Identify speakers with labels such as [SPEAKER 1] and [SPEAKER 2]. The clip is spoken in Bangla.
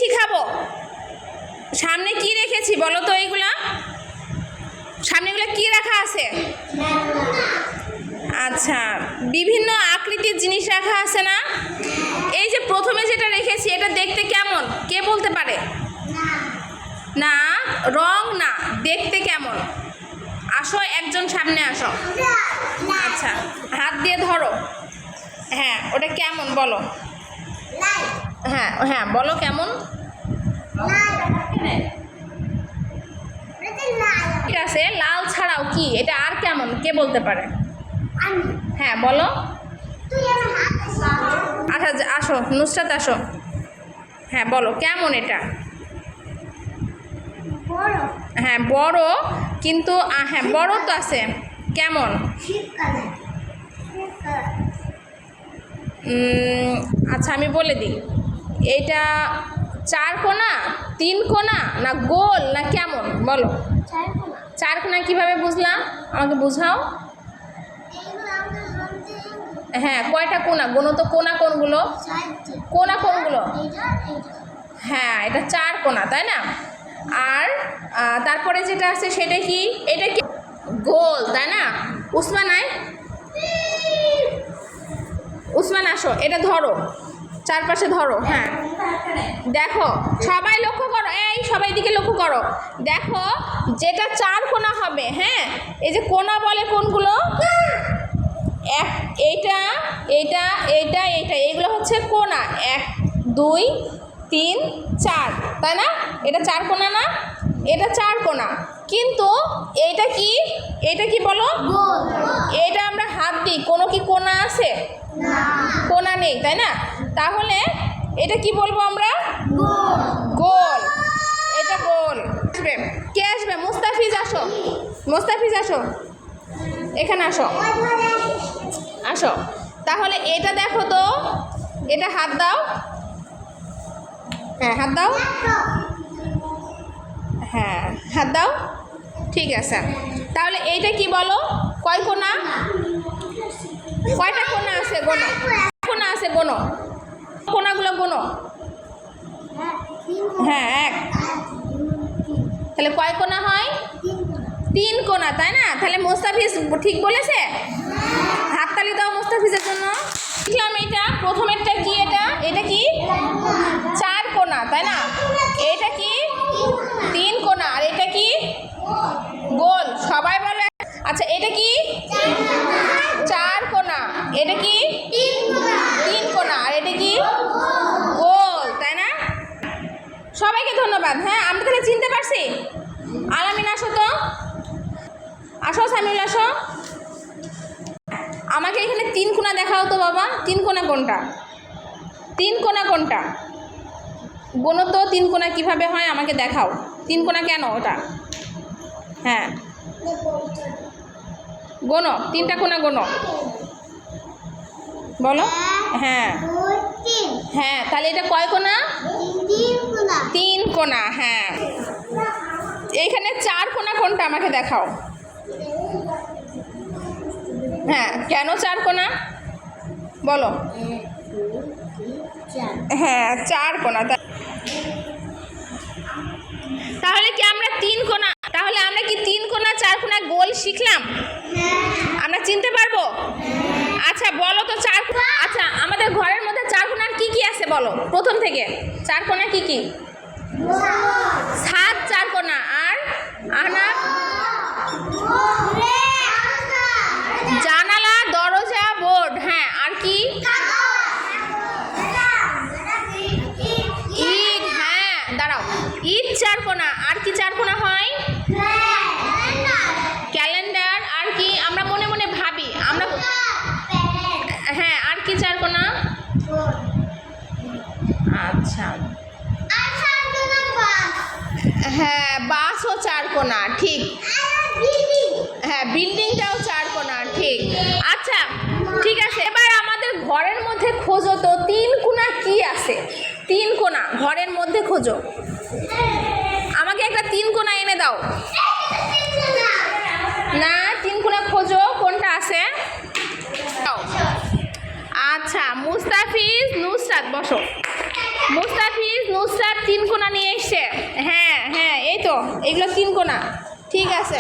[SPEAKER 1] শিখাবো? সামনে কি রেখেছি বলো তো? এইগুলা সামনে এগুলো কি রাখা আছে? আচ্ছা, বিভিন্ন আকৃতির জিনিস রাখা আছে না? এই যে প্রথমে যেটা রেখেছি এটা দেখতে কেমন, কে বলতে পারে? না, রং না, দেখতে কেমন? আসো, একজন সামনে আসো। আচ্ছা, হাত দিয়ে ধরো। হ্যাঁ, ওটা কেমন বলো? হ্যাঁ হ্যাঁ, বলো কেমন? ঠিক আছে, লাল ছাড়াও কি এটা আর কেমন, কে বলতে পারে? হ্যাঁ বলো। আচ্ছা আসো, নুসরাত আসো। হ্যাঁ বলো কেমন এটা? হ্যাঁ বড়, কিন্তু হ্যাঁ বড় তো আছে, কেমন? আচ্ছা আমি বলে দিই, এটা 4 কোণা, 3 কোণা, না গোল, না কেমন বলো? 4 কোণা কিভাবে বুঝলাম, আমাকে বুঝাও। হ্যাঁ, কয়টা কোণা গোনো তো? কোণা কোনগুলো? কোণা কোনগুলো? হ্যাঁ, এটা 4 কোণা, তাই না? আর তারপরে যেটা আছে সেটা কি? এটা কি গোল, তাই না? উসমান আয়, উসমান আসো, এটা ধরো, চারপাশে ধরো। হ্যাঁ দেখো, সবাই লক্ষ্য করো, এই সবাই দিকে লক্ষ্য করো। দেখো যেটা 4 কোণা হবে, হ্যাঁ এই যে কোণা বলে কোনগুলো? এইটা, এইটা, এইটা, এইটা, এগুলো হচ্ছে কোণা। 1 2 3 4, তাই না? এটা 4 কোণা না? এটা 4 কোণা, কিন্তু এইটা কি? এটা কি বলো? এটা আমরা হাত দিই, কোনো কি কোণা আছে? কোণা নেই, তাই না? তাহলে এটা কি বলবো আমরা? গোল। এটা গোল। আসবে, কে আসবে? মুস্তাফিজ আসো, মুস্তাফিজ আসো, এখানে আসো, আসো। তাহলে এটা দেখো তো, এটা হাত দাও। হ্যাঁ হাত দাও, হ্যাঁ হাত দাও, ঠিক আছে। তাহলে এইটা কি বলো? কয় কোণা? কয়টা কোণা আছে গোনো? কোণা আছে গোনো, কোণাগুলো গোনো। হ্যাঁ 1, তাহলে কয় কোণা হয়? 3 কোণা, তাই না? তাহলে মুস্তাফিজ ঠিক বলেছে, হাততালি দাও মুস্তাফিজের জন্য। দেখলাম এটা প্রথমেরটা কি? এটা কি 4 কোণা, তাই না? এটা কি 3 কোণা, আর এটা কি গোল? সবাই বলে। আচ্ছা এটা কি 4 কোণা, এটা কি 3 কোণা, আর এটা কি গোল, তাই না? সবাইকে ধন্যবাদ। হ্যাঁ আমরা তাহলে চিনতে পারছি। আলামিন আসো তো, আসো, সামিউল আসো। আমাকে এখানে 3 কোণা দেখাও তো বাবা। 3 কোণা কোনটা? 3 কোণা কোনটা? গোনো তো 3 কোণা কিভাবে হয় আমাকে দেখাও। 3 কোণা কেন ওটা? হ্যাঁ গোনো, 3টা কোণা গোনো, বলো। হ্যাঁ হ্যাঁ, তাহলে এটা কয় কোণা? 3 কোণা। হ্যাঁ, এইখানে 4 কোণা কোনটা আমাকে দেখাও। হ্যাঁ, কেন 4 কোণা বলো? হ্যাঁ 4 কোণা। তাহলে কি আমরা 3 কোণা, তাহলে আমরা কি 3 কোণা 4 কোণা গোল শিখলাম? আমরা চিনতে পারবো? আচ্ছা বলো তো 4 কোণা। আচ্ছা আমাদের ঘরের মধ্যে 4 কোণার কি কি আছে বলো প্রথম থেকে? 4 কোণা কি কি? ছাদ 4 কোণা, আর আনা জানালা, দরজা, বোর্ড। হ্যাঁ, আর কি? ইট। হ্যাঁ দাঁড়াও, ইট 4 কোণা, আর কি 4 কোণা হয়? ক্যালেন্ডার। আর কি? আমরা মনে মনে ভাবি আমরা। হ্যাঁ, আর কি 4 কোণা? আচ্ছা হ্যাঁ, বাসও 4 কোণা, ঠিক। হ্যাঁ, বিল্ডিংটাও 4 কোণা, ঠিক। আচ্ছা ঠিক আছে, এবার আমাদের ঘরের মধ্যে খোঁজো তো 3 কোণা কি আছে? 3 কোণা ঘরের মধ্যে খোঁজো। আমাকে একটা 3 কোণা এনে দাও না, 3 কোণা খোঁজো, কোনটা আছে? আচ্ছা মুস্তাফিজ, নুসরাত বসো। মুস্তাফিজ নুসরাত 3 কোণা নিয়ে এসছে। হ্যাঁ হ্যাঁ, এই তো এগুলো 3 কোণা। ঠিক আছে।